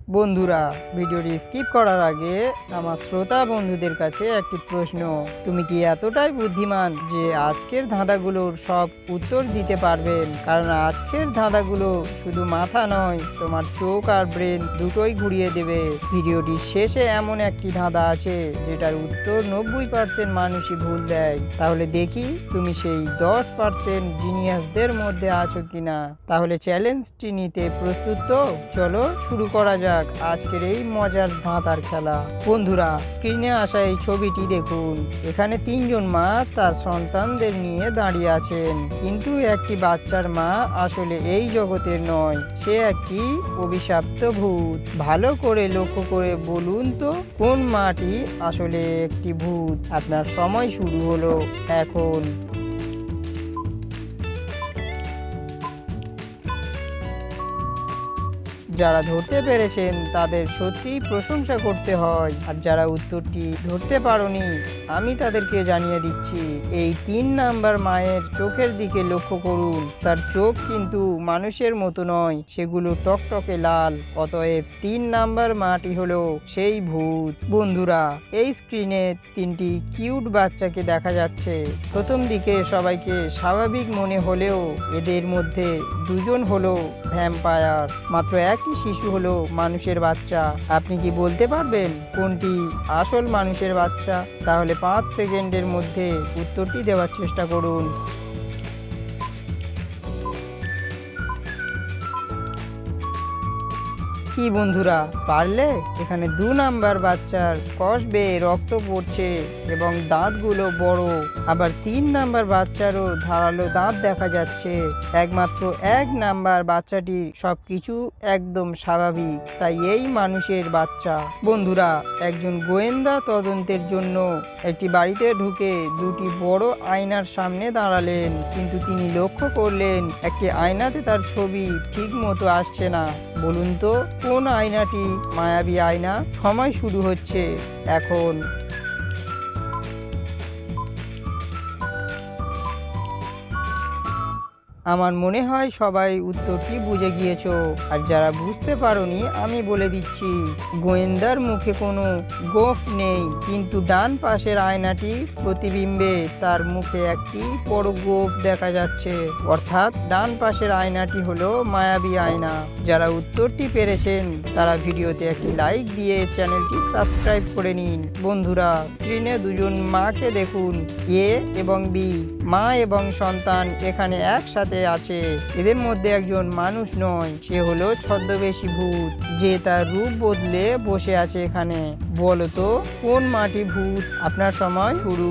বন্ধুরা, ভিডিওটি স্কিপ করার আগে আমার শ্রোতা বন্ধুদের কাছে একটি প্রশ্ন। তুমি কি এতটাই বুদ্ধিমান যে আজকের ধাঁধাগুলোর সব উত্তর দিতে পারবেন? কারণ আজকের ধাঁধাগুলো শুধু মাথা নয়, তোমার চোখ আর ব্রেন দুটোই ঘুরিয়ে দেবে। ভিডিওটির শেষে এমন একটি ধাঁধা আছে যেটার উত্তর 90% মানুষই ভুল দেয়। তাহলে দেখি তুমি সেই 10% জিনিয়াসদের মধ্যে আছো কিনা। তাহলে চ্যালেঞ্জটি নিতে প্রস্তুত তো? চলো শুরু করা যাক আজকের এই মজার ধাঁধার খেলা। বন্ধুরা, স্ক্রিনে আসা এই ছবিটি দেখুন। এখানে তিনজন মা তার সন্তানদের নিয়ে দাঁড়িয়ে আছেন, কিন্তু একটি বাচ্চার মা আসলে এই জগতের নয়, সে একটি অভিশপ্ত ভূত। ভালো করে লক্ষ্য করে বলুন তো কোন মাটি আসলে একটি ভূত। আপনার সময় শুরু হলো এখন। যারা ধরতে পেরেছেন তাদের সত্যিই প্রশংসা করতে হয়, আর যারা উত্তরটি ধরতে পারোনি আমি তাদেরকে জানিয়ে দিচ্ছি। এই 3 নাম্বার মায়ের চোখের দিকে লক্ষ্য করুন। তার চোখ কিন্তু মানুষের মতো নয়, সেগুলো টকটকে লাল। অতএব 3 নাম্বার মাটি হলো সেই ভূত। বন্ধুরা, এই স্ক্রিনে 3টি কিউট বাচ্চাকে দেখা যাচ্ছে। প্রথম দিকে সবাইকে স্বাভাবিক মনে হলেও এদের মধ্যে 2জন হলো ভ্যাম্পায়ার। মাত্র একটি শিশু হলো মানুষের বাচ্চা। আপনি কি বলতে পারবেন কোনটি আসল মানুষের বাচ্চা? তাহলে 5 সেকেন্ডের মধ্যে উত্তরটি দেওয়ার চেষ্টা করুন। কি বন্ধুরা, পারলে? এখানে 2 নাম্বার বাচ্চার কষ বেয়ে রক্ত পড়ছে এবং দাঁতগুলো বড়। আবার 3 নাম্বার বাচ্চারও ধারালো দাঁত দেখা যাচ্ছে। একমাত্র 1 নাম্বার বাচ্চাটি সবকিছু একদম স্বাভাবিক, তাই এই মানুষের বাচ্চা। বন্ধুরা, একজন গোয়েন্দা তদন্তের জন্য একটি বাড়িতে ঢুকে 2টি বড় আয়নার সামনে দাঁড়ালেন, কিন্তু তিনি লক্ষ্য করলেন একটি আয়নাতে তার ছবি ঠিক মতো আসছে না। বলুন তো কোন আয়নাটি মায়াবী আয়না? সময় শুরু হচ্ছে এখন। আমার মনে হয় সবাই উত্তরটি বুঝে গিয়েছো, আর যারা বুঝতে পারোনি আমি বলে দিচ্ছি। গোয়েন্দার মুখে কোনো গোঁফ নেই, কিন্তু ডান পাশের আয়নাটি প্রতিবিম্বে তার মুখে একটি বড় গোঁফ দেখা যাচ্ছে। অর্থাৎ ডান পাশের আয়নাটি হলো মায়াবী আয়না। যারা উত্তরটি পেরেছেন তারা ভিডিওতে একটি লাইক দিয়ে চ্যানেলটি সাবস্ক্রাইব করে নিন। বন্ধুরা, স্ক্রিনে 2জন মাকে দেখুন, এ এবং বি। মা এবং সন্তান এখানে একসাথে আছে। এদের মধ্যে একজন মানুষ নয়, সে হলো ছদ্মবেশী ভূত, যে তার রূপ বদলে বসে আছে এখানে। বলো তো কোন মাটি ভূত? আপনার সময় শুরু।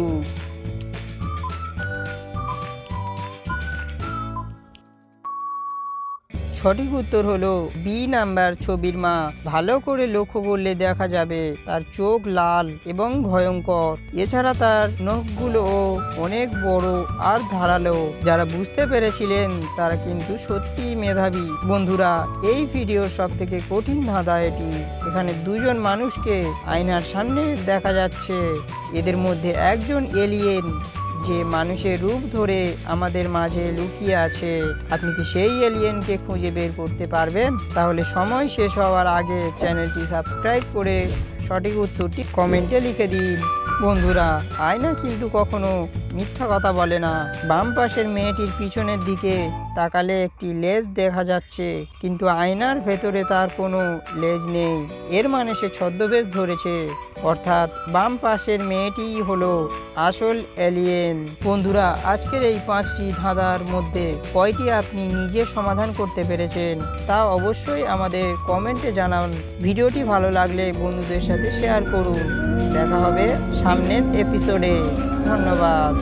সঠিক উত্তর হলো বি নাম্বার ছবির মা। ভালো করে লক্ষ্য করলে দেখা যাবে তার চোখ লাল এবং ভয়ঙ্কর। এছাড়া তার নখগুলোও অনেক বড় আর ধারালো। যারা বুঝতে পেরেছিলেন তারা কিন্তু সত্যিই মেধাবী। বন্ধুরা, এই ভিডিওর সবথেকে কঠিন ধাঁধা এটি। এখানে 2জন মানুষকে আয়নার সামনে দেখা যাচ্ছে। এদের মধ্যে একজন এলিয়েন, যে মানুষের রূপ ধরে আমাদের মাঝে লুকিয়ে আছে। আপনি কি সেই এলিয়েনকে খুঁজে বের করতে পারবেন? তাহলে সময় শেষ হওয়ার আগে চ্যানেলটি সাবস্ক্রাইব করে সঠিক উত্তরটি কমেন্টে লিখে দিন। বন্ধুরা, আয়না কিন্তু কখনো মিথ্যা কথা বলে না। বাম পাশের মেয়েটির পিছনের দিকে তাকালে একটি লেজ দেখা যাচ্ছে, কিন্তু আয়নার ভেতরে তার কোনো লেজ নেই। এর মানে সে ছদ্মবেশ ধরেছে, অর্থাৎ বাম পাশের মেয়েটিই হলো আসল এলিয়েন। বন্ধুরা, আজকের এই 5টি ধাঁধার মধ্যে কয়টি আপনি নিজে সমাধান করতে পেরেছেন তা অবশ্যই আমাদের কমেন্টে জানান। ভিডিওটি ভালো লাগলে বন্ধুদের সাথে শেয়ার করুন। দেখা হবে সামনের এপিসোডে। ধন্যবাদ।